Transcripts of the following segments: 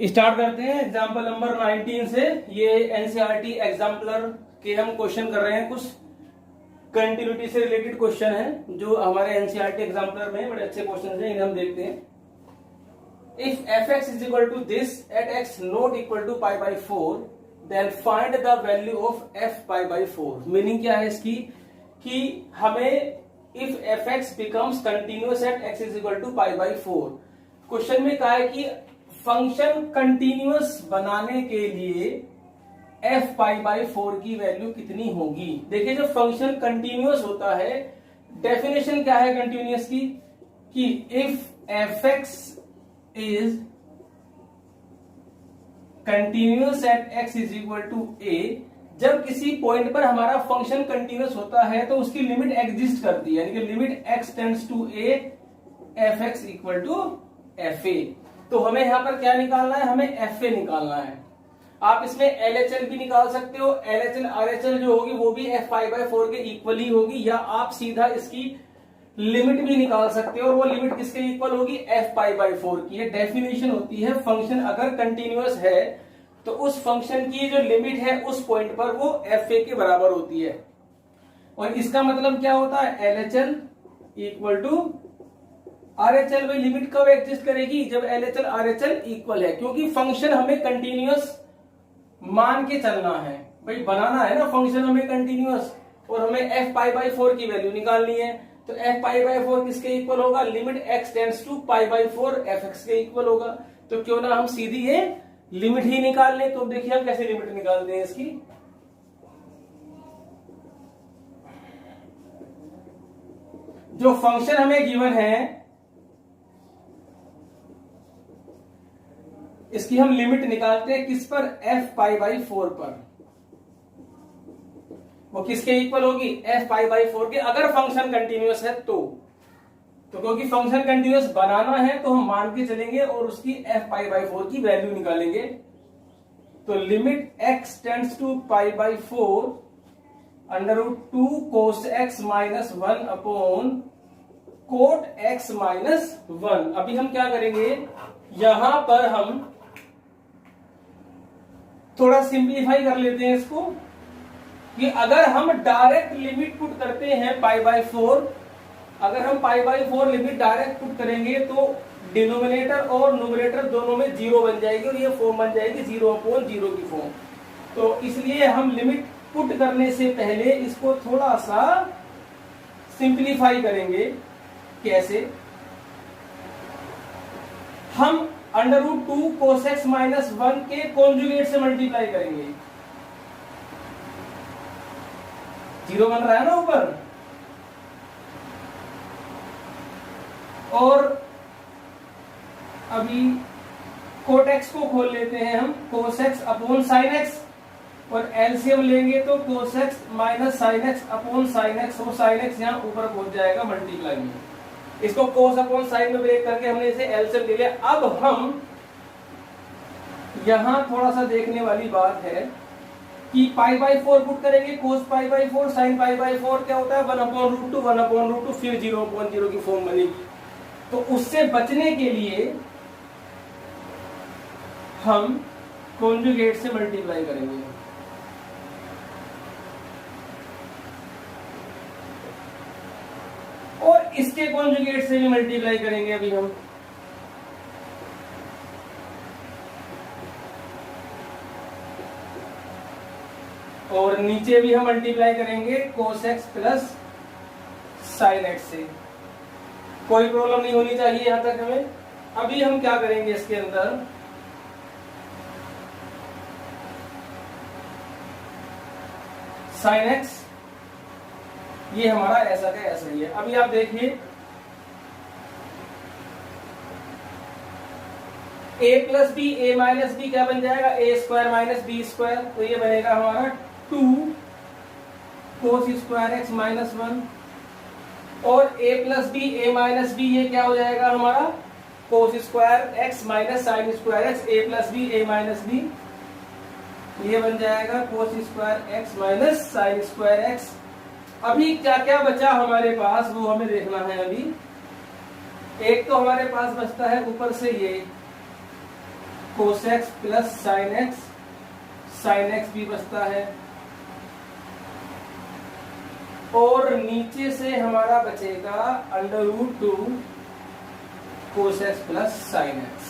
Start करते हैं example number 19 से। ये एनसीईआरटी एग्जाम्पलर के हम क्वेश्चन कर रहे हैं, कुछ कंटिन्यूटी से रिलेटेड क्वेश्चन है जो हमारे एनसीईआरटी एग्जाम्पलर में बड़े अच्छे क्वेश्चन हैं, इन्हें हम देखते हैं। If F x is equal to this at x not equal to pi by 4 then find the value of f pi by 4। Meaning क्या है इसकी कि हमें if F x becomes continuous at x is equal to pi by 4। Question में कहा है कि function continuous बनाने के लिए एफ पाई बाई 4 की वैल्यू कितनी होगी। देखिए जब फंक्शन कंटिन्यूअस होता है, डेफिनेशन क्या है कंटिन्यूअस की कि if F x is continuous at x is equal to A. जब किसी पॉइंट पर हमारा फंक्शन कंटिन्यूअस होता है तो उसकी लिमिट एग्जिस्ट करती है, यानी कि limit x tends to a f x equal to f a. तो हमें यहां पर क्या निकालना है, हमें एफ ए निकालना है। आप इसमें एल एच एल भी निकाल सकते हो, L H L R H L जो होगी वो भी एफ पाई बाई 4 के इक्वल ही होगी, या आप सीधा इसकी लिमिट भी निकाल सकते हो और वो लिमिट किसके इक्वल होगी, एफ पाई बाई 4 की। ये डेफिनेशन होती है फंक्शन अगर कंटिन्यूअस है तो उस फंक्शन की जो लिमिट है उस पॉइंट पर वो एफ ए के बराबर होती है। और इसका मतलब क्या होता है, L H L equal to R H L. Limit कब एग्जिस्ट करेगी, जब L H L R H L equal है, क्योंकि फंक्शन हमें कंटिन्यूअस मान के चलना है, भाई बनाना है ना फंक्शन हमें कंटिन्यूअस, और हमें एफ पाई बाई 4 की वैल्यू निकालनी है। तो एफ पाई बाई 4 किसके इक्वल होगा, limit x tends to pi by 4 f x के इक्वल होगा। तो क्यों ना हम सीधी ये लिमिट ही निकाल लें। तो देखिए हम कैसे लिमिट निकालते हैं इसकी। जो फंक्शन हमें गिवन है इसकी हम लिमिट निकालते हैं किस पर, एफ पाई बाई 4 पर। वो किसके इक्वल होगी, एफ पाई बाई 4 के, अगर फंक्शन कंटिन्यूअस है तो क्योंकि फंक्शन कंटिन्यूअस बनाना है तो हम मान के चलेंगे और उसकी एफ पाई बाई 4 की वैल्यू निकालेंगे। तो limit x tends to pi by 4 under root 2 cos x minus 1 upon cot x minus 1। अभी हम क्या करेंगे, यहां पर हम थोड़ा सिंप्लीफाई कर लेते हैं इसको, कि अगर हम डायरेक्ट लिमिट पुट करते हैं पाई बाई 4, अगर हम पाई बाई 4 लिमिट डायरेक्ट पुट करेंगे तो डिनोमिनेटर और न्यूमरेटर दोनों में 0 बन जाएगी और ये फॉर्म बन जाएगी 0 अपॉन 0 की फॉर्म। तो इसलिए हम लिमिट पुट करने से पहले इसको थोड़ा सा सिंप्लीफाई करेंगे। कैसे, हम under root 2 cos x minus 1 के कॉन्जुगेट से मल्टीप्लाई करेंगे। 0 बन रहा है ना ऊपर, और अभी कोट एक्स को खोल लेते हैं हम, cos x upon sine x, और एलसीएम लेंगे तो कोस x minus sine x upon sine x, और साइन एक्स यहां ऊपर पहुंच जाएगा मल्टीप्लाई में। इसको कोस अपॉन साइन में ब्रेक करके हमने इसे एलसीएम ले लिया। अब हम यहां थोड़ा सा देखने वाली बात है कि पाई बाई 4 पुट करेंगे, cos pi by 4 sine pi by 4 क्या होता है, 1 अपॉन रूट 2 1 अपॉन रूट 2, फिर 0 अपॉन 0 की फॉर्म बनेगी। तो उससे बचने के लिए हम कॉन्जुगेट से मल्टीप्लाई करेंगे। और इसके कॉन्जुगेट से भी मल्टीप्लाई करेंगे अभी हम। और नीचे भी हम मल्टीप्लाई करेंगे cos x plus sine x से। कोई प्रॉब्लम नहीं होनी चाहिए यहां तक हमें। अभी हम क्या करेंगे, इसके अंदर साइन एक्स ये हमारा ऐसा का ऐसा ही है। अभी आप देखिए a plus b a minus b क्या बन जाएगा, a square minus b square. तो ये बनेगा हमारा 2 कोस स्क्वायर एक्स माइनस 1, और a plus b a minus b ये क्या हो जाएगा हमारा, cos square x minus sine square x, a plus b a minus b ये बन जाएगा cos square x minus sine square x. अभी क्या क्या बचा हमारे पास वो हमें देखना है। अभी एक तो हमारे पास बचता है ऊपर से ये कोसेक्स प्लस साइन एक्स भी बचता है, और नीचे से हमारा बचेगा √2 कोसेक्स प्लस साइन एक्स।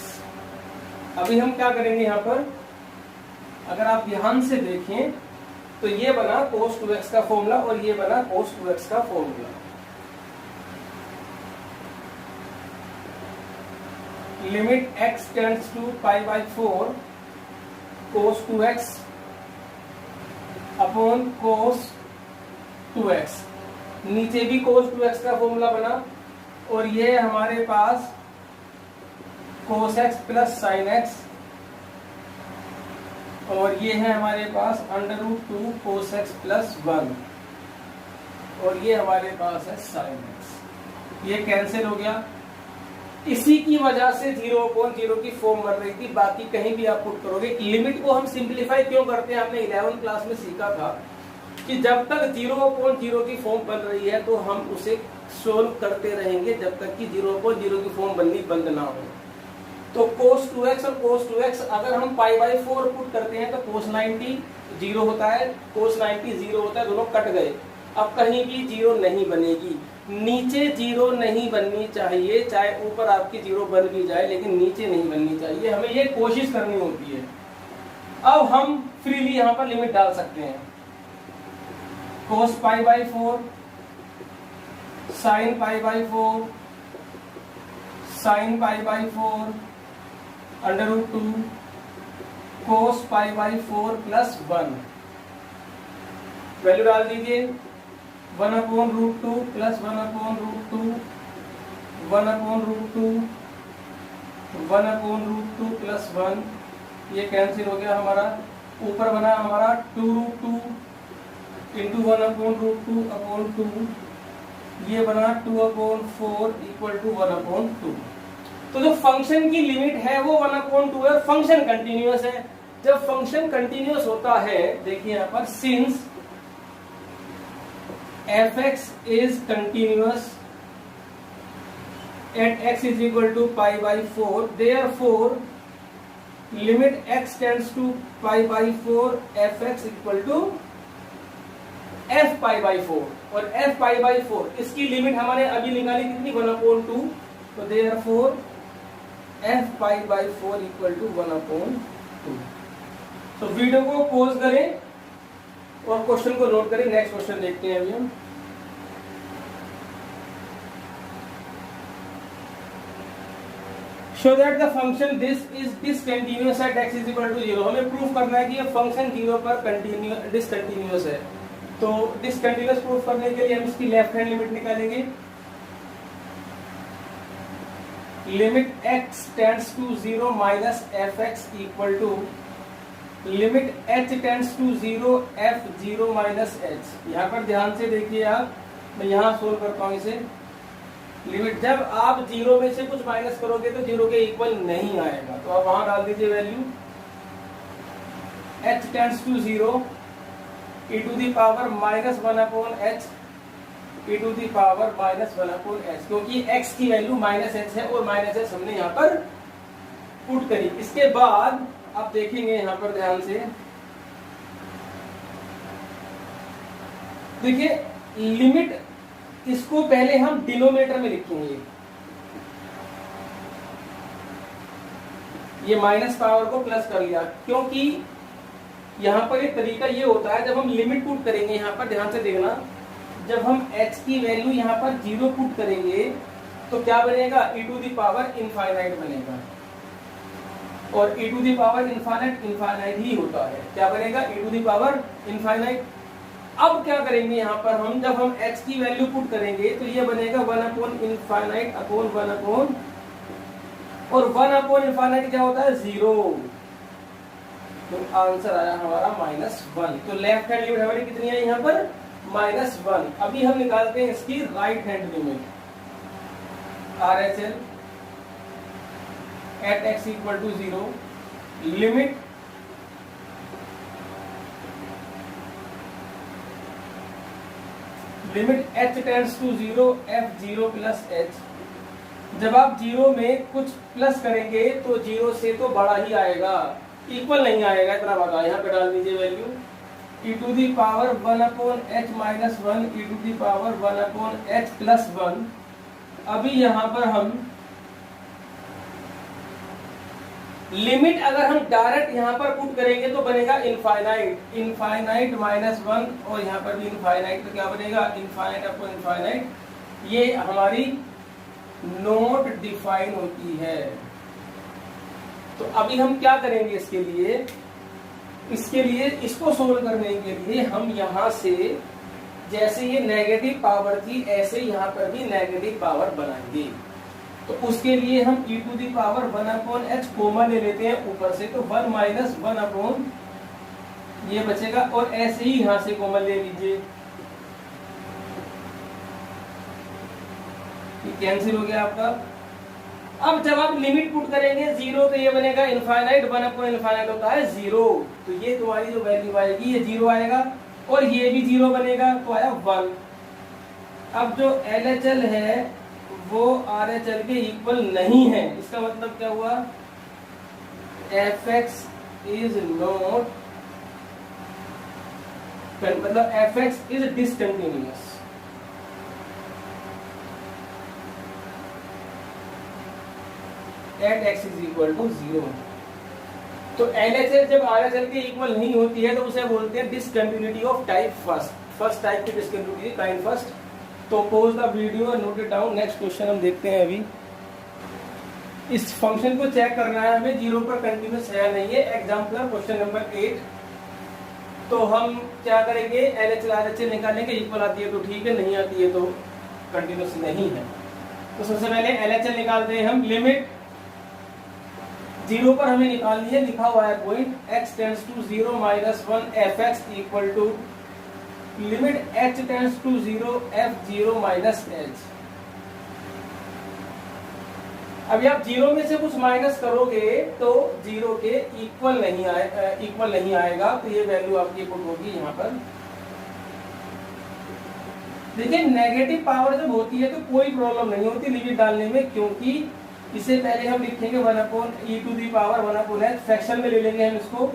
अभी हम क्या करेंगे यहां पर, अगर आप ध्यान से देखें तो ये बना cos 2x का फॉर्मूला और ये बना cos 2x का formula. Limit x tends to π/4 cos 2x upon cos 2x, नीचे भी cos 2x का फॉर्मूला बना, और ये हमारे पास cos x plus sign x, और ये है हमारे पास √2 cos x प्लस 1, और ये हमारे पास है साइन x। ये कैंसिल हो गया। इसी की वजह से 0/0 की फॉर्म बन रही थी, बाकी कहीं भी आप पुट करोगे। लिमिट को हम सिंप्लीफाई क्यों करते हैं, हमने 11th क्लास में सीखा था कि जब तक 0/0 की फॉर्म बन रही है तो हम उसे सोल्व करते रहेंगे जब तक कि 0/0 की फॉर्म बननी बंद ना हो। तो cos 2x और cos 2x अगर हम π/4 पुट करते हैं तो cos 90 0 होता है, cos 90 0 होता है, दोनों कट गए। अब कहीं भी 0 नहीं बनेगी, नीचे 0 नहीं बननी चाहिए, चाहे ऊपर आपकी 0 बन भी जाए लेकिन नीचे नहीं बननी चाहिए, हमें ये कोशिश करनी होती है। अब हम फ्रीली यहाँ पर लिमिट डाल सकते हैं, cos π/4 sin π/4 sin π/4 √2 cos π/4 plus 1, value डाल दीजिए 1/√2 प्लस 1/√2 1/√2 1/√2 प्लस 1, ये कैंसिल हो गया हमारा। ऊपर बना हमारा 2√2 इंटू 1/√2/2, ये बना 2/4 इक्वल टू 1/2। तो जो फंक्शन की लिमिट है वो 1/2 है, फंक्शन कंटिन्यूअस है। जब फंक्शन कंटिन्यूअस होता है, देखिए यहां पर, since fx is continuous at x is equal to π/4, therefore limit x tends to π/4 fx equal to f π/4, और f π/4 इसकी लिमिट हमने अभी निकाली कितनी, 1/2, तो देयरफॉर f π/4 इक्वल टू 1/2। तो वीडियो को पॉज करें और क्वेश्चन को नोट करें। नेक्स्ट क्वेश्चन देखते हैं अभी हम। Show that the function this is discontinuous at x is equal to 0। हमें प्रूफ करना है कि ये फंक्शन 0 पर डिसकंटिन्यूअस है। तो डिसकंटिन्यूअस प्रूफ करने के लिए हम इसकी लेफ्ट हैंड लिमिट निकालेंगे। Limit x tends to 0 minus fx equal to limit h tends to 0 f 0 minus h। यहाँ पर ध्यान से देखिए आप, मैं यहाँ सोल्व करता हूँ इसे। लिमिट जब आप 0 में से कुछ माइनस करोगे तो 0 के इक्वल नहीं आएगा, तो आप वहां डाल दीजिए value h tends to 0 e to the power -1/h e to the power -1/h, क्योंकि x की वैल्यू -h है और -h हमने यहाँ पर पुट करी। इसके बाद आप देखेंगे यहाँ पर ध्यान से, देखिए लिमिट, इसको पहले हम डिनोमिनेटर में लिखेंगे, ये माइनस पावर को प्लस कर लिया, क्योंकि यहाँ पर एक तरीका ये होता है, जब हम लिमिट पुट करेंगे, यहाँ पर ध्यान से देखना, जब हम h की वैल्यू यहाँ पर 0 पुट करेंगे तो क्या बनेगा, e to the power infinite बनेगा, और e to the power infinite ही होता है। क्या बनेगा, e to the power infinite. अब क्या करेंगे यहाँ पर हम, जब हम h की वैल्यू पुट करेंगे तो ये बनेगा 1/इनफाइनाइट अपॉन 1/, और 1/इनफाइनाइट क्या होता है, 0, तो आंसर आया हमारा -1। तो लेफ्ट हैंड लिमिट हमारी कितनी है यहाँ पर, -1। अभी हम निकालते हैं इसकी right hand limit, RHL at x equal to 0, limit h tends to 0 f 0 plus h। जब आप जीरो में कुछ प्लस करेंगे तो जीरो से तो बड़ा ही आएगा, इक्वल नहीं आएगा, इतना बड़ा। यहाँ पे डाल दीजिए value e to the power 1/h minus 1 e to the power 1/h plus 1। अभी यहाँ पर हम लिमिट अगर हम डायरेक्ट यहाँ पर पुट करेंगे तो बनेगा इनफाइनाइट, इनफाइनाइट माइनस 1, और यहाँ पर भी इनफाइनाइट, तो क्या बनेगा इनफाइनाइट अपॉन इनफाइनाइट। ये हमारी नोट डिफाइन होती है। तो अभी हम क्या करेंगे इसके लिए इसको सोल्व करने के लिए हम यहाँ से जैसे ये नेगेटिव पावर थी ऐसे यहाँ पर भी नेगेटिव पावर बनाएंगे। तो उसके लिए हम e to the power 1/h common ले लेते हैं ऊपर से, तो 1 माइनस 1 ये बचेगा, और ऐसे ही यहाँ से कॉमन ले लीजिए, कैंसिल हो गया आपका। अब जब आप लिमिट पुट करेंगे जीरो तो ये बनेगा इनफाइनाइट, 1/इनफाइनाइट होता है जीरो, तो ये तुम्हारी जो वैल्यू आएगी ये जीरो आएगा, और ये भी जीरो बनेगा, तो आया 1। अब जो LHL है वो RHL के इक्वल नहीं है, इसका मतलब क्या हुआ, fx इज नॉट, मतलब fx is discontinuous. At x is equal to 0। तो LHL जब RHL के इक्वल नहीं होती है तो उसे बोलते हैं discontinuity of type first type की डिसकंटिन्यूटी काइंड फर्स्ट। तो पॉज द वीडियो और note it down. Next question हम देखते हैं। अभी इस फंक्शन को चेक करना है हमें, जीरो पर कंटिन्यूस है या नहीं है। Example question number 8। तो हम क्या करेंगे, LHL RHL निकालेंगे, इक्वल आती है तो ठीक है, नहीं आती है तो कंटिन्यूस नहीं है। तो सबसे पहले LHL निकालते हैं हम। लिमिट जीरो पर हमें निकालनी है, लिखा हुआ है point x tends to 0 minus 1 fx equal to limit h tends to 0 f0 minus h। अभी आप जीरो में से कुछ माइनस करोगे तो जीरो के इक्वल नहीं आएगा, तो ये वैल्यू आपकी पुट होगी यहाँ पर। देखिए नेगेटिव पावर जब होती है तो कोई प्रॉब्लम नहीं होती लिमिट डालने में, क्योंकि इसे पहले हम लिखेंगे 1/e to the power 1/h, fraction में ले लेंगे हम इसको।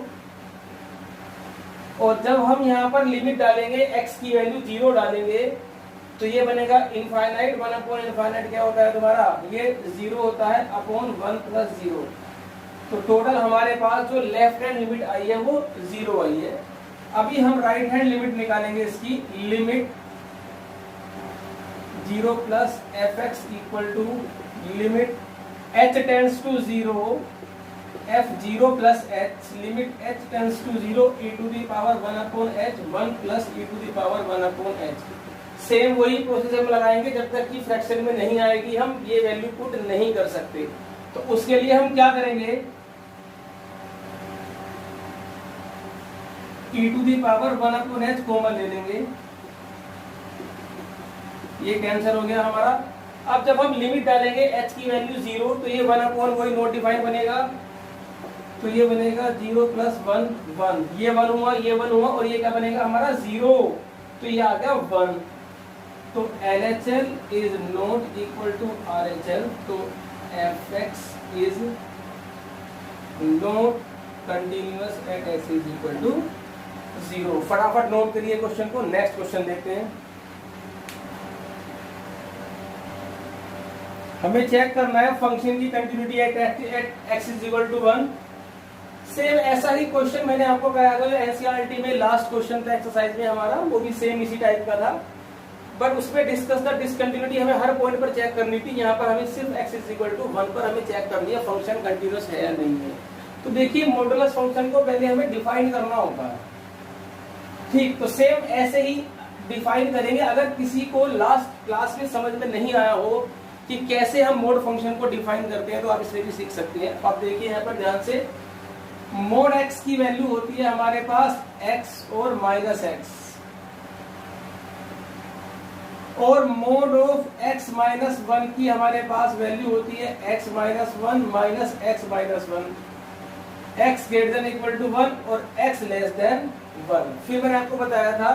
और जब हम यहाँ पर लिमिट डालेंगे x की वैल्यू 0 डालेंगे तो ये बनेगा इनफाइनाइट, 1/इनफाइनाइट क्या होता है तुम्हारा, ये 0 होता है अपॉन 1 प्लस 0। तो टोटल हमारे पास जो लेफ्ट हैंड लिमिट आई है वो 0 आई है। अभी हम राइट हैंड लिमिट निकालेंगे इसकी। Limit 0 plus fx equal to limit h tends to 0 f0 plus h, limit h tends to 0 e to the power 1/h 1 plus e to the power 1/h। Same वही process हम लगाएंगे, जब तक कि fraction में नहीं आएगी हम ये वैल्यू पुट नहीं कर सकते। तो उसके लिए हम क्या करेंगे, e to the power 1/h common ले लेंगे, ये कैंसिल हो गया हमारा। अब जब हम लिमिट डालेंगे h की वैल्यू 0 तो ये 1/, वही नॉट डिफाइन बनेगा, तो ये बनेगा 0 प्लस 1 1, ये 1 हुआ, ये 1 हुआ, और ये क्या बनेगा हमारा 0, तो ये आ गया 1। तो LHL is not equal to RHL, तो fx is not continuous at x is equal to 0। फटाफट नोट करिए क्वेश्चन को। नेक्स्ट क्वेश्चन देखते हैं। हमें चेक करना है फंक्शन की continuity at x is equal to 1। Same ऐसा ही क्वेश्चन मैंने आपको कराया था एनसीईआरटी में, लास्ट क्वेश्चन था एक्सरसाइज में हमारा, वो भी सेम इसी टाइप का था, बट उसमें डिस्कस था डिसकंटिन्यूटी हमें हर पॉइंट पर चेक करनी थी। यहाँ पर हमें सिर्फ x इज इक्वल टू 1 पर हमें चेक करनी है फंक्शन कंटिन्यूअस है या नहीं है। तो देखिए मॉडुलस फंक्शन को पहले हमें डिफाइन करना होता है, ठीक। तो सेम ऐसे ही डिफाइन करेंगे। अगर किसी को लास्ट क्लास में समझ में नहीं आया हो कि कैसे हम मोड फंक्शन को डिफाइन करते हैं तो आप इससे भी सीख सकते हैं। आप देखिए यहाँ पर ध्यान से, मोड x की वैल्यू होती है हमारे पास x और माइनस x, और मोड ऑफ x माइनस 1 की हमारे पास वैल्यू होती है x minus 1 minus x minus 1, x greater than equal to 1 और x लेस देन 1। फिर मैंने आपको बताया था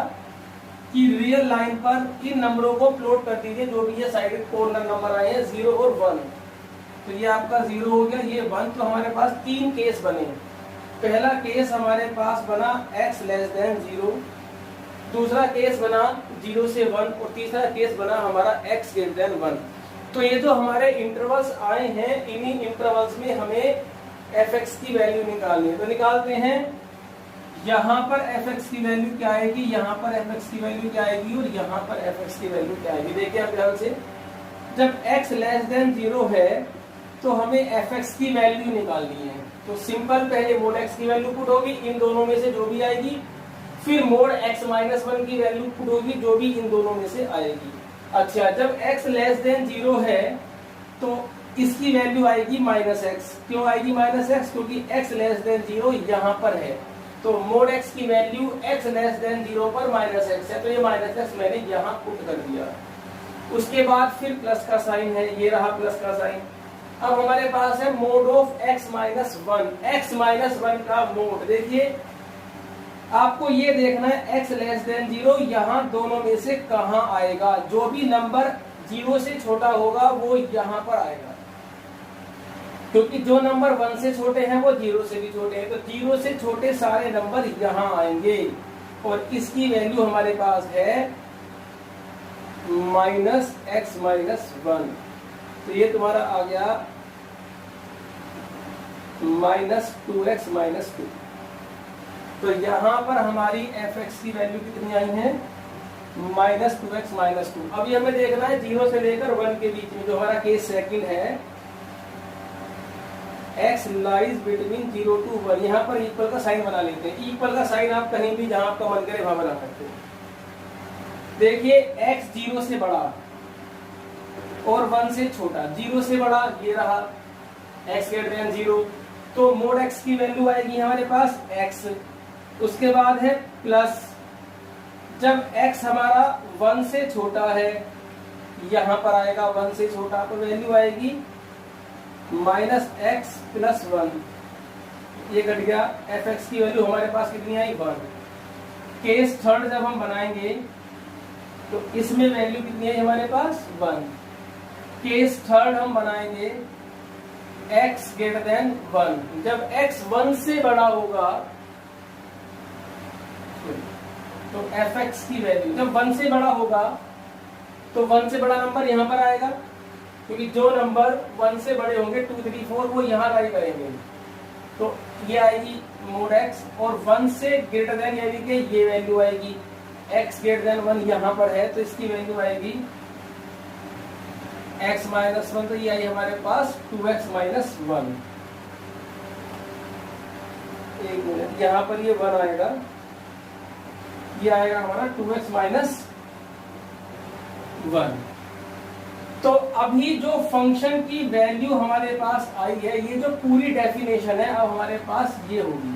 कि रियल लाइन पर इन नंबरों को प्लॉट कर दीजिए, जो भी ये साइड कॉर्नर नंबर आए हैं 0 और 1। तो ये आपका 0 हो गया, ये 1। तो हमारे पास 3 केस बने। पहला केस हमारे पास बना x लेस देन 0, दूसरा केस बना 0 से 1 और तीसरा केस बना हमारा x ग्रेटर देन 1। तो ये जो हमारे इंटरवल्स आए हैं, इन्हीं इंटरवल्स में हमें fx की वैल्यू निकालनी है। तो निकालते हैं। यहाँ पर fx की वैल्यू क्या आएगी, यहाँ पर fx की वैल्यू क्या आएगी और यहाँ पर fx की वैल्यू क्या आएगी। देखिए आप ध्यान से, जब x लेस देन 0 है तो हमें fx की वैल्यू निकालनी है। तो सिंपल, पहले मोड x की वैल्यू पुट होगी, इन दोनों में से जो भी आएगी, फिर मोड x माइनस 1 की वैल्यू पुट होगी, जो भी इन दोनों में से आएगी। अच्छा, जब x लेस देन 0 है तो इसकी वैल्यू आएगी माइनस x। क्यों आएगी माइनस x? क्योंकि x लेस देन 0 यहाँ पर है। तो मोड x की वैल्यू x लेस देन 0 पर माइनस x है, तो ये माइनस x मैंने यहाँ पुट कर दिया। उसके बाद फिर प्लस का साइन है, ये रहा प्लस का साइन। अब हमारे पास है mode of x minus 1, x minus 1 का मोड। देखिए आपको ये देखना है x लेस देन 0 यहाँ दोनों में से कहाँ आएगा। जो भी नंबर 0 से छोटा होगा वो यहाँ पर आएगा, क्योंकि जो नंबर 1 से छोटे हैं वो 0 से भी छोटे हैं। तो 0 से छोटे सारे नंबर यहाँ आएंगे और इसकी वैल्यू हमारे पास है माइनस x माइनस 1। तो ये तुम्हारा आ गया माइनस 2x माइनस 2। तो यहाँ पर हमारी fx की वैल्यू कितनी आई है, माइनस 2x माइनस 2। अभी हमें देखना है 0 से लेकर 1 के बीच में, जो हमारा केस सेकंड है, x लाइज बिटवीन 0 to 1। यहाँ पर इक्वल का साइन बना लेते हैं। इक्वल का साइन आप कहीं भी जहां आपका मन करे वहां बना सकते हैं। देखिए x 0 से बड़ा और 1 से छोटा, 0 से बड़ा ये रहा x ग्रेटर देन 0, तो मोड x की वैल्यू आएगी हमारे पास x। उसके बाद है प्लस, जब x हमारा 1 से छोटा है, यहां पर आएगा 1 से छोटा, तो वैल्यू आएगी माइनस x प्लस 1। ये कट गया। fx की वैल्यू हमारे पास कितनी आई, 1। केस थर्ड जब हम बनाएंगे तो इसमें वैल्यू कितनी है हमारे पास, 1। केस थर्ड हम बनाएंगे x ग्रेटर देन 1। जब x 1 से बड़ा होगा तो fx की वैल्यू, जब 1 से बड़ा होगा तो 1 से बड़ा नंबर यहाँ पर आएगा, क्योंकि जो नंबर 1 से बड़े होंगे 2, 3, 4 वो यहाँ लाई करेंगे। तो ये आएगी मोड x, और 1 से ग्रेटर देन यानी कि ये वैल्यू आएगी x ग्रेटर देन 1 यहाँ पर है, तो इसकी वैल्यू आएगी x माइनस 1। तो ये आई हमारे पास 2x माइनस 1। एक मिनट, यहाँ पर ये 1 आएगा, ये आएगा हमारा 2x माइनस 1। तो अभी जो फंक्शन की वैल्यू हमारे पास आई है, ये जो पूरी डेफिनेशन है अब हमारे पास ये होगी।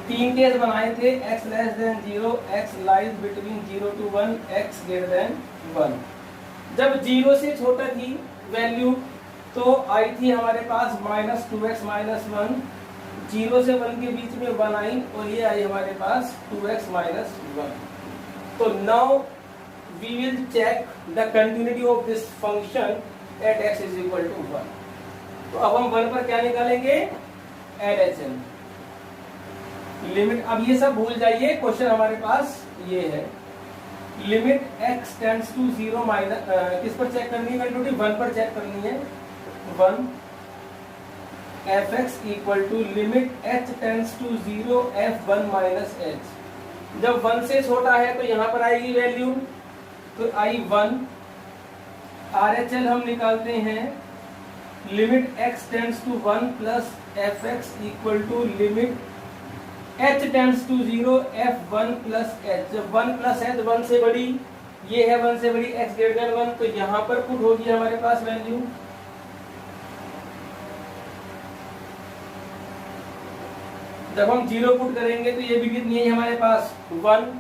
3 केस बनाए थे, x less than 0, x lies between 0 to 1, x greater then 1। जब 0 से छोटा थी वैल्यू तो आई थी हमारे पास माइनस 2x माइनस 1, 0 से 1 के बीच में 1 आई और ये आई हमारे पास 2x माइनस 1। तो now we will check the continuity of this function at x is equal to 1। तो अब हम 1 पर क्या निकालेंगे, LHS लिमिट। अब ये सब भूल जाइए, क्वेश्चन हमारे पास ये है, limit x tends to 0 minus, किस पर चेक करनी है कंटिन्यूटी, 1 पर चेक करनी है। 1 fx equal to limit h tends to 0 f1 minus h। जब 1 से छोटा है तो यहाँ पर आएगी वैल्यू, तो आई 1। RHL हम निकालते हैं, limit x tends to 1 plus fx equal to limit h tends to 0 f1 plus h। जब 1 प्लस h 1 से बड़ी, ये है 1 से बड़ी x ग्रेटर देन 1, तो यहाँ पर पुट होगी हमारे पास वैल्यू। जब हम 0 पुट करेंगे तो ये भी कितनी है हमारे पास, 1।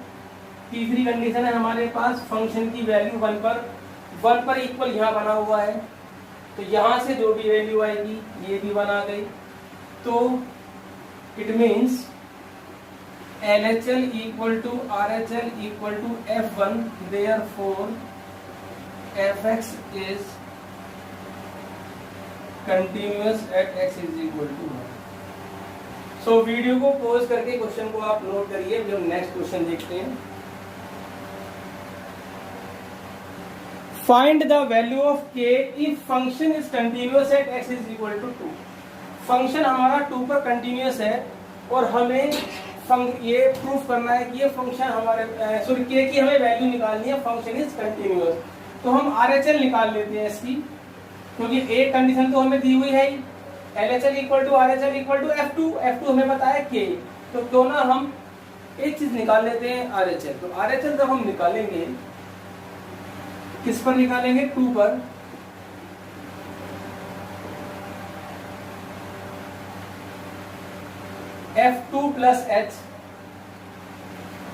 तीसरी कंडीशन है हमारे पास फंक्शन की वैल्यू 1 पर इक्वल यहाँ बना हुआ है, तो यहाँ से जो भी वैल्यू आएगी ये भी 1 आ गई। तो it means LHL equal to RHL equal to F1, therefore fx is continuous at x is equal to 1। So video को पॉज करके क्वेश्चन को आप नोट करिए, जो नेक्स्ट क्वेश्चन देखते हैं। Find the value of k if function is continuous at x is equal to 2। Function हमारा 2 पर कंटिन्यूअस है और हमें ये प्रूफ करना है कि ये फंक्शन हमारे सॉरी k की हमें वैल्यू निकालनी है, फंक्शन इज कंटिन्यूअस। तो हम RHL निकाल लेते हैं इसकी, क्योंकि एक कंडीशन तो हमें दी हुई है, LHL equal to RHL equal to F2 हमें पता है k, तो क्यों ना हम एक चीज निकाल लेते हैं RHL। तो RHL जब हम निकालेंगे, किस पर निकालेंगे? 2 पर। F2 प्लस H,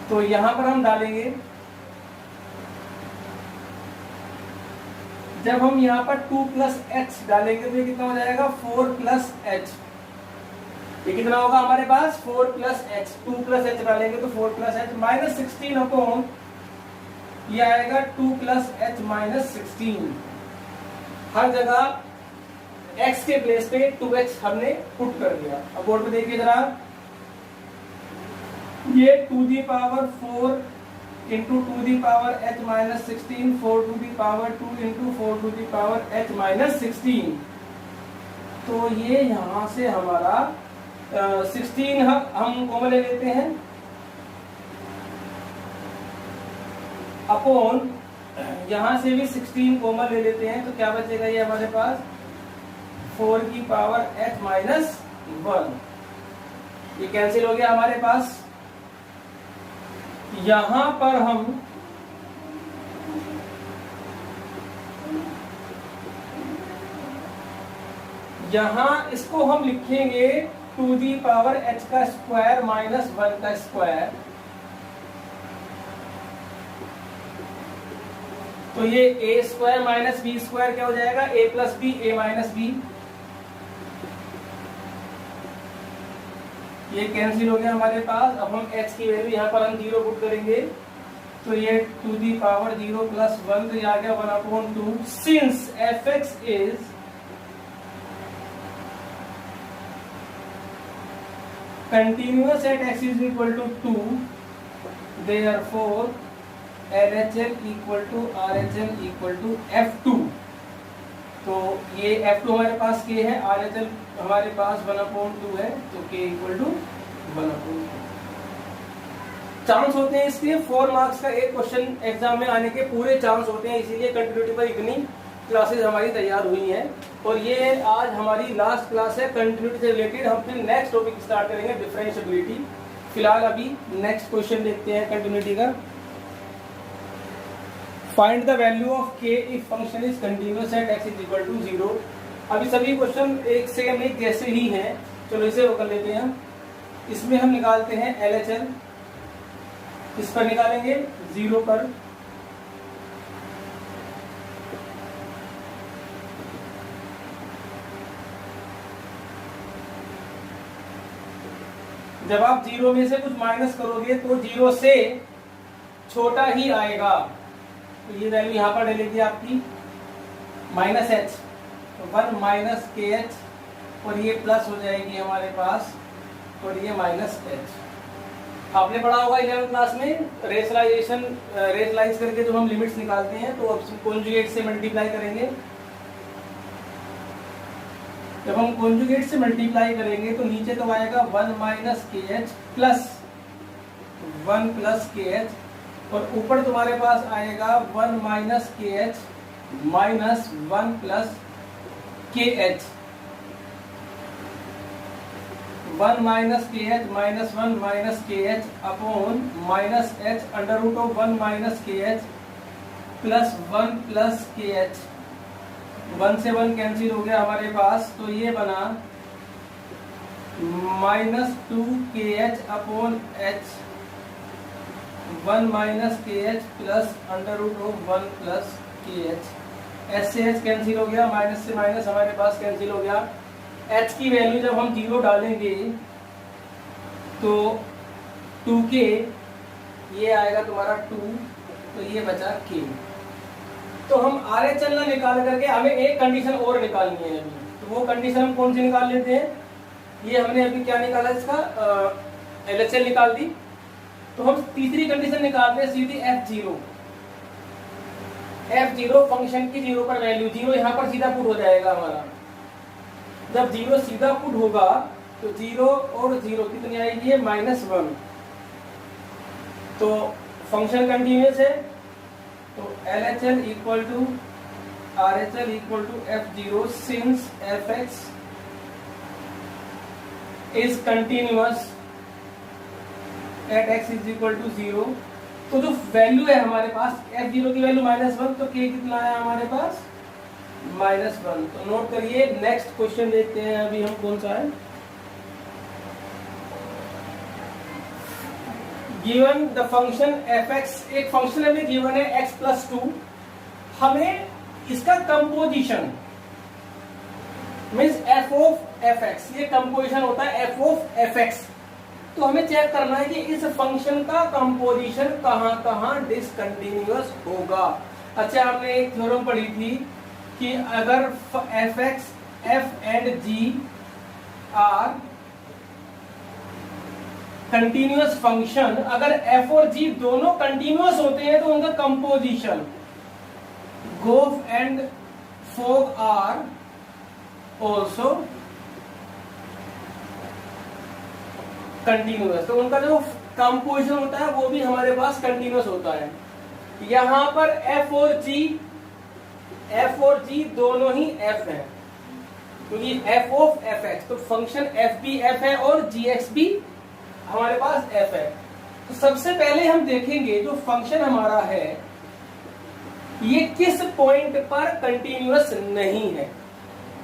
तो यहां पर हम डालेंगे, जब हम यहां पर 2 प्लस H डालेंगे तो ये कितना हो जाएगा? 4 प्लस H। ये कितना होगा हमारे पास? 4 प्लस H। 2 प्लस H डालेंगे तो 4 प्लस H माइनस 16 अपॉन ये आएगा 2 प्लस H माइनस 16। हर जगह x के प्लेस पे 2h हमने पुट कर दिया। अब बोर्ड पे देखिए जरा, ये 2 the power 4 into 2 the power h minus 16, 4 to the power 2 into 4 to the power h minus 16। तो ये यहां से हमारा 16 हम कॉमन ले लेते हैं, अपॉन यहां से भी 16 कॉमन ले लेते हैं, तो क्या बचेगा? ये हमारे पास 4 की पावर h माइनस 1। ये कैंसिल हो गया हमारे पास। यहां पर हम इसको हम लिखेंगे 2 दी पावर h का स्क्वायर माइनस 1 का स्क्वायर। तो ये a square minus b square क्या हो जाएगा? a plus b, a minus b। ये कैंसिल हो गया हमारे पास। अब हम h की वैल्यू यहाँ पर हम 0 पुट करेंगे, तो ये 2 दी पावर 0 प्लस 1, तो ये आ गया 1/2। Since fx is continuous at x is equal to 2, therefore LHL equal to RHL equal to F2। तो ये F2 हमारे पास k है, RHL हमारे पास 1/2 है, तो k इक्वल टू 1/2। चांस होते हैं इसके 4 मार्क्स का एक क्वेश्चन एग्जाम में आने के पूरे चांस होते हैं, इसीलिए कंटिन्यूटी पर इतनी क्लासेस हमारी तैयार हुई हैं। और ये आज हमारी लास्ट क्लास है कंटिन्यूटी से रिलेटेड। हम फिर नेक्स्ट टॉपिक स्टार्ट करेंगे, डिफरेंशिएबिलिटी। फिलहाल अभी नेक्स्ट क्वेश्चन देखते हैं कंटिन्यूटी का। Find the value of k if function is continuous at x is equal to 0। अभी सभी क्वेश्चन एक सेम एक जैसे ही हैं, चलो इसे कर लेते हैं। इसमें हम निकालते हैं LHL, इस पर निकालेंगे 0 पर। जब आप 0 में से कुछ माइनस करोगे तो 0 से छोटा ही आएगा, तो ये वैल्यू यहां पर डलेगी आपकी माइनस h, तो 1 माइनस KH, और ये प्लस हो जाएगी हमारे पास, और ये माइनस h। आपने पढ़ा होगा 11th क्लास में रेशनलाइज करके जो हम लिमिट्स निकालते हैं, तो अब कॉन्जुगेट से मल्टीप्लाई करेंगे। जब हम कॉन्जुगेट से मल्टीप्लाई करेंगे तो नीचे तो आएगा 1 minus KH plus 1 plus KH, और ऊपर तुम्हारे पास आएगा 1 minus KH minus 1 plus KH। 1 minus KH minus 1 minus KH upon minus H under root of 1 minus KH plus 1 plus KH। 1 से 1 कैंसिल हो गया हमारे पास, तो ये बना minus 2 KH upon H, 1 minus KH plus under root of 1 plus KH। H से H cancel हो गया, माइनस से माइनस हमारे पास कैंसिल हो गया। H की वैल्यू जब हम 0 डालेंगे तो 2k, ये आएगा तुम्हारा 2, तो ये बचा k। तो हम RHL ना निकाल करके हमें एक कंडीशन और निकालनी है अभी, तो वो कंडीशन हम कौन सी निकाल लेते हैं, ये हमने अभी क्या निकाला इसका LHL निकाल दी। तो हम तीसरी कंडीशन निकालते हैं सीधी F0 फंक्शन की 0 पर वैल्यू, 0 यहाँ पर सीधा पुट हो जाएगा हमारा। जब 0 सीधा पुट होगा तो 0 और 0 कितनी आएगी है -1। तो फंक्शन कंटिन्यूअस है, तो LHL equal to RHL equal to F0 since Fx is continuous at x is equal to 0। तो जो वैल्यू है हमारे पास F0 की वैल्यू -1, तो k कितना है हमारे पास -1। तो नोट करिए। नेक्स्ट क्वेश्चन देखते हैं अभी हम कौन सा है। गिवन द फंक्शन fx, एक फंक्शन हमें गिवन है x+2, हमें इसका composition means f of fx, ये कंपोजिशन होता है f ऑफ fx। तो हमें चेक करना है कि इस फंक्शन का कंपोजिशन कहां कहां डिसकंटिन्यूअस होगा। अच्छा, हमने एक थ्योरम पढ़ी थी कि अगर fx, f and g are continuous function, अगर f और g दोनों कंटिन्यूअस होते हैं तो उनका composition gof and fog are also continuous. तो उनका जो कंपोजिशन होता है वो भी हमारे पास कंटिन्यूअस होता है। यहां पर f और g दोनों ही f है, क्योंकि f ऑफ fx, तो फंक्शन f भी f है और gx भी हमारे पास f है। तो सबसे पहले हम देखेंगे जो फंक्शन हमारा है ये किस पॉइंट पर कंटिन्यूअस नहीं है।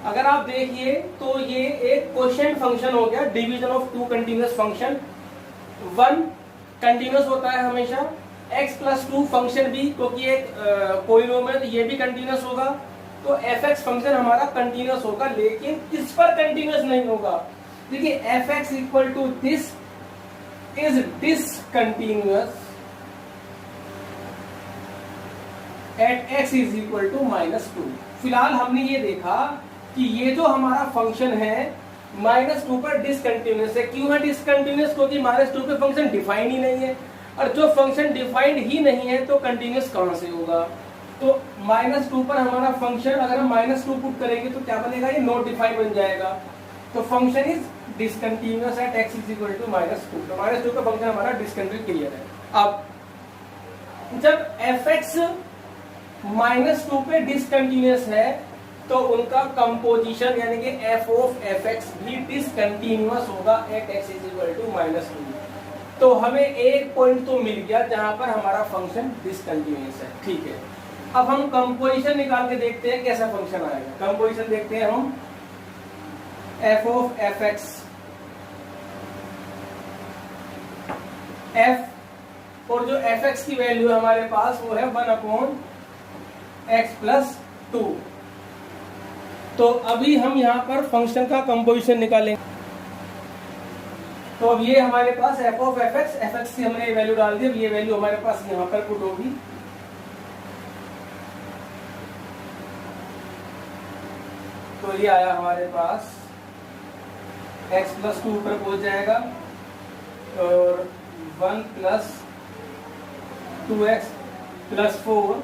अगर आप देखिए तो ये एक क्वोशिएंट फंक्शन हो गया, division of two continuous function. 1 continuous होता है हमेशा, x+2 फंक्शन भी, क्योंकि एक पॉलिनोमियल है, ये भी कंटिन्यूअस होगा। तो fx फंक्शन हमारा कंटिन्यूअस होगा, लेकिन किस पर कंटिन्यूअस नहीं होगा। देखिए fx equal to this is discontinuous at x is equal to -2। फिलहाल हमने ये देखा कि ये जो हमारा फंक्शन है -2 पर डिसकंटिन्यूअस है। क्यों है डिसकंटिन्यूअस? क्योंकि -2 पे फंक्शन डिफाइंड ही नहीं है, और जो फंक्शन डिफाइंड ही नहीं है तो कंटिन्यूअस कहां से होगा। तो -2 पर हमारा फंक्शन, अगर हम -2 पुट करेंगे तो क्या बनेगा, ये नॉट डिफाइंड बन जाएगा। तो function is discontinuous at x is equal to -2। तो -2 का फंक्शन हमारा डिसकंटिन्यूअस क्लियर है। अब जब fx -2 पे डिसकंटिन्यूअस है तो उनका कंपोजिशन यानी कि f ऑफ fx भी डिसकंटिन्यूअस होगा at x is equal to -2। तो हमें एक पॉइंट तो मिल गया जहां पर हमारा फंक्शन डिसकंटिन्यूअस है। ठीक है, अब हम कंपोजिशन निकाल के देखते हैं कैसा फंक्शन आएगा। कंपोजिशन देखते हैं हम, f ऑफ fx, f और जो fx की वैल्यू है हमारे पास वो है 1/x+2। तो अभी हम यहाँ पर फंक्शन का कंपोजिशन निकालेंगे। तो अब ये हमारे पास f ऑफ fx से हमने ये वैल्यू डाल दी, अब ये वैल्यू हमारे पास यहाँ पर पुट होगी। तो ये आया हमारे पास x+2 पर पहुंच जाएगा और 1+2x+4।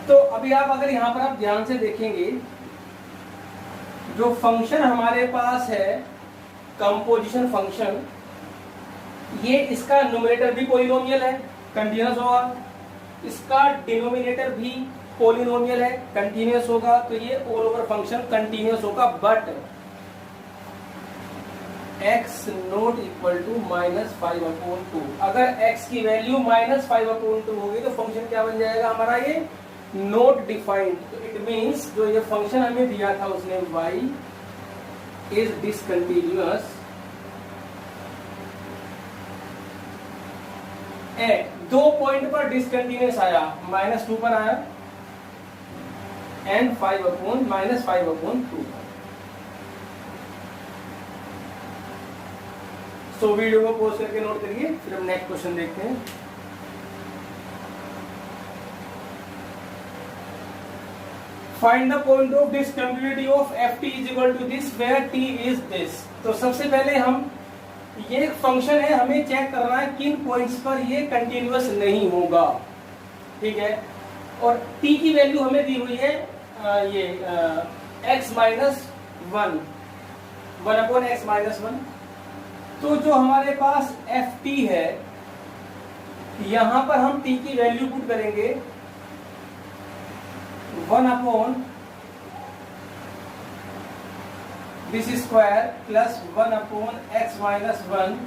तो अभी आप अगर यहां पर आप ध्यान से देखेंगे, जो फंक्शन हमारे पास है कंपोजिशन फंक्शन, ये इसका न्यूमरेटर भी पॉलिनोमियल है, कंटीन्यूअस होगा, इसका डिनोमिनेटर भी पॉलिनोमियल है, कंटीन्यूअस होगा। तो ये ऑल ओवर फंक्शन कंटीन्यूअस होगा, but x not equal to -5/2। अगर x की वैल्यू -5/2 होगी तो फंक्शन क्या बन जाएगा हमारा, ये नॉट डिफाइंड। तो इट मींस जो ये फंक्शन हमें दिया था उसने y is discontinuous at 2 point पर डिसकंटिन्यूअस आया, -2 पर आया एंड -5/2। तो वीडियो को पॉज करके नोट करिए, फिर हम नेक्स्ट क्वेश्चन देखते हैं। Find the point of discontinuity of F T is equal to this where T is this. तो सबसे पहले हम ये फंक्शन है, हमें चेक करना है किन पॉइंट्स पर ये कंटिन्यूअस नहीं होगा, ठीक है। और t की वैल्यू हमें दी हुई है ये x minus one upon x minus one. तो जो हमारे पास एफ टी है, यहां पर हम t की वैल्यू पुट करेंगे 1 upon this square plus 1 upon x minus one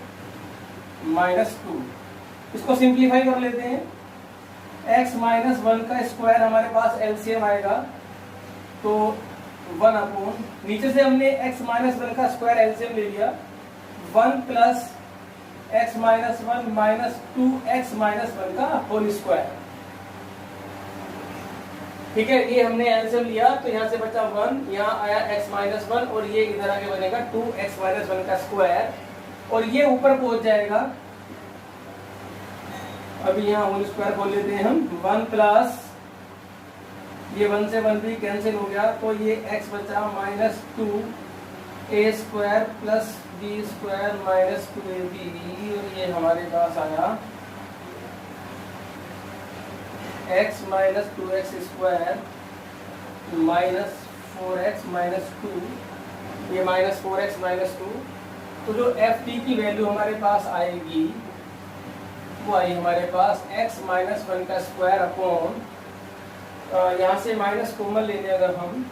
minus two. इसको सिंप्लीफाई कर लेते हैं। x माइनस वन का स्क्वायर हमारे पास एलसीएम आएगा, तो 1 अपॉन, नीचे से हमने x माइनस वन का स्क्वायर एलसीएम ले लिया, 1 plus x minus one minus 2x minus one का होल स्क्वायर, ठीक है। ये हमने एलसीएम लिया तो यहाँ से बचा 1, यहाँ आया x माइनस वन और ये इधर आके बनेगा 2x माइनस वन का स्क्वायर, और ये ऊपर पहुंच जाएगा। अभी यहाँ होल स्क्वायर बोल लेते हैं हम, 1 प्लस ये 1 से 1 भी कैंसिल हो गया, तो ये x बचा minus 2a square plus b square minus 2ab, और ये हमारे पास आया x minus 2x square minus 4x minus 2, ये माइनस 4x माइनस 2। तो जो एफ टी की वैल्यू हमारे पास आएगी वो आई हमारे पास x माइनस वन का स्क्वायर अपॉन, यहाँ से माइनस कॉमन ले लें अगर हम,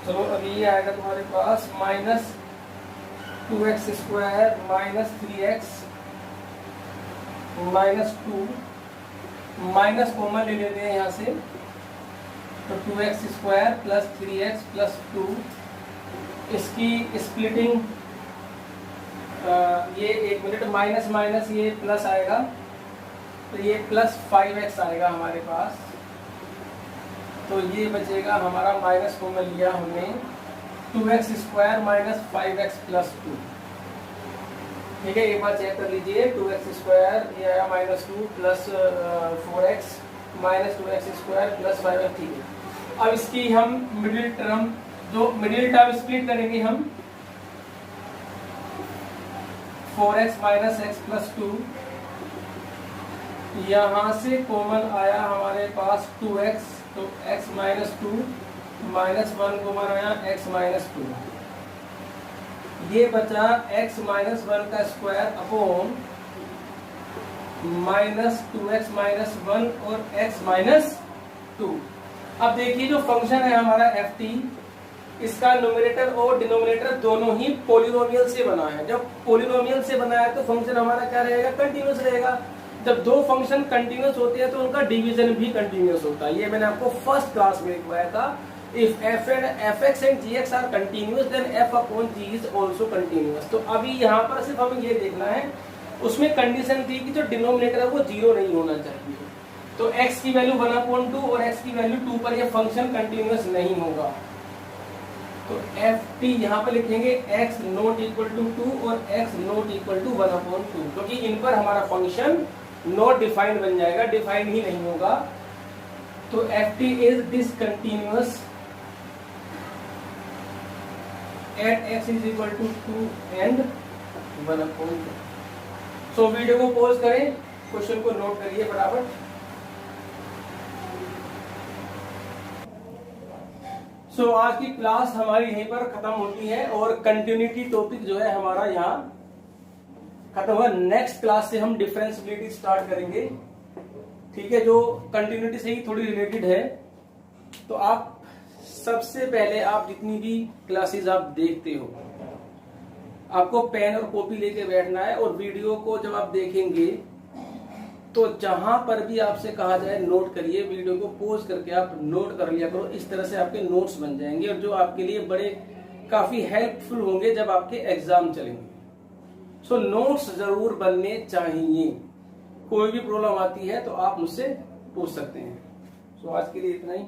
चलो अभी ये आएगा तुम्हारे पास minus 2x square minus 3x minus 2, minus common ले लेते हैं यहाँ से, तो 2x square plus 3x plus 2, इसकी स्प्लिटिंग ये एक मिनट, माइनस माइनस ये प्लस आएगा, तो ये प्लस 5x आएगा हमारे पास, तो ये बचेगा हमारा माइनस कॉमन लिया हमने 2x square minus 5x plus 2, ठीक है। एक बार चेक कर लीजिए, 2x स्क्वायर ये आया minus 2 plus 4x minus 2x square plus 5x, ठीक है। अब इसकी हम मिडिल टर्म स्प्लिट करेंगे हम, 4x माइनस x प्लस 2, यहाँ से कॉमन आया हमारे पास 2x, तो x माइनस 2 माइनस 1 कॉमन आया x माइनस 2, ये बचा x माइनस वन का square upon minus 2x minus 1 और x माइनस 2। अब देखिए जो फंक्शन है हमारा एफ टी, इसका न्यूमरेटर और डिनोमिनेटर दोनों ही पॉलिनोमियल से बना है। जब पॉलिनोमियल से बना है तो फंक्शन हमारा क्या रहेगा, कंटिन्यूअस रहेगा। जब दो फंक्शन कंटिन्यूअस होते हैं तो उनका डिवीजन भी कंटिन्यूअस होता है। ये मैंने आपको फर्स्ट क्लास में लिखवाया था। If f(x) and gx are continuous, then f upon g is also continuous। तो अभी यहाँ पर सिर्फ हमें ये देखना है, उसमें कंडीशन थी कि जो डिनोमिनेटर है वो 0 नहीं होना चाहिए। तो x की वैल्यू 1/2 और x की वैल्यू 2 पर ये फंक्शन कंटिन्यूअस नहीं होगा। तो एफ टी यहाँ पर लिखेंगे x नॉट इक्वल टू 2 और x नॉट इक्वल टू 1/2, क्योंकि इन पर हमारा फंक्शन नॉट डिफाइंड बन जाएगा, डिफाइंड ही नहीं होगा। तो F T is discontinuous at x is equal to 2 and 1/2। So video को पॉज करें, क्वेश्चन को नोट करिए बराबर। सो आज की क्लास हमारी यहीं पर खत्म होती है और कंटिन्यूटी टॉपिक जो है हमारा यहाँ खत्म हुआ। नेक्स्ट क्लास से हम डिफरेंशिएबिलिटी स्टार्ट करेंगे, ठीक है, जो कंटिन्यूटी से ही थोड़ी रिलेटेड है। तो आप सबसे पहले, आप जितनी भी क्लासेस आप देखते हो, आपको पेन और कॉपी लेके बैठना है और वीडियो को जब आप देखेंगे तो जहां पर भी आपसे कहा जाए नोट करिए, वीडियो को पॉज करके आप नोट कर लिया करो। इस तरह से आपके नोट्स बन जाएंगे और जो आपके लिए बड़े काफी हेल्पफुल होंगे जब आपके एग्जाम चलेंगे। सो नोट्स जरूर बनने चाहिए। कोई भी प्रॉब्लम आती है तो आप मुझसे पूछ सकते हैं। सो आज के लिए इतना ही।